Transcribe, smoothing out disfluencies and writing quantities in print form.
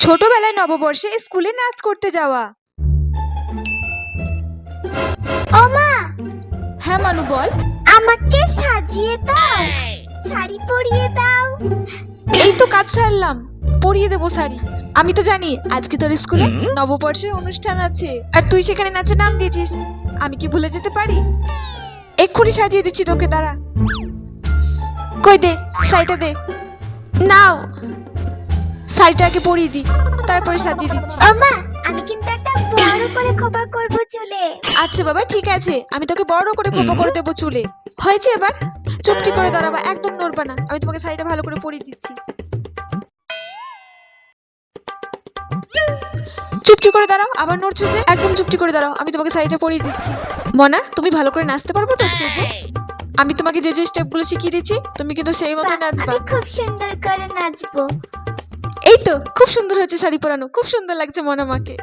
ছোটবেলায় নববর্ষে স্কুলে নাচ করতে যাওয়া। ও মা, হ্যাঁ মানু বল। আমাকে সাজিয়ে দাও, শাড়ি পরিয়ে দাও। এই তো কাজ সারলাম, পরিয়ে দেবো শাড়ি। আমি তো জানি আজকে তোর স্কুলে নববর্ষের অনুষ্ঠান আছে, আর তুই সেখানে নাচে নাম দিয়েছিস। আমি কি ভুলে যেতে পারি? এক্ষুনি সাজিয়ে দিচ্ছি তোকে, দাঁড়া। কই দে শাড়িটা দে। নাও, শাড়িটা আগে পরিয়ে দি, তারপরে সাজিয়ে দিচ্ছি। ও মা, আমি কিন্তু একটা বড় করে খোপা করব চুলে। আচ্ছা বাবা ঠিক আছে, আমি তোকে বড় করে খোপা করে দেবো চুলে। হয়েছে এবার? চুপটি করে দাঁড়াবা, একদম নড়বা না। আমি তোমাকে শাড়িটা ভালো করে পরিয়ে দিচ্ছি। চুপটি করে দাঁড়াও, আবার নড়ছো যে? একদম চুপটি করে দাঁড়াও, আমি তোমাকে শাড়িটা পরিয়ে দিচ্ছি। মনা, তুমি ভালো করে নাচতে পারবো তো স্টেজে? আমি তোমাকে যে যে স্টেপগুলো শিখিয়ে দিচ্ছি তুমি কিন্তু সেই মতো নাচবা। আমি খুব সুন্দর করে নাচবো। এই তো খুব সুন্দর হয়েছে শাড়ি পরানো, খুব সুন্দর লাগছে মনা মাকে।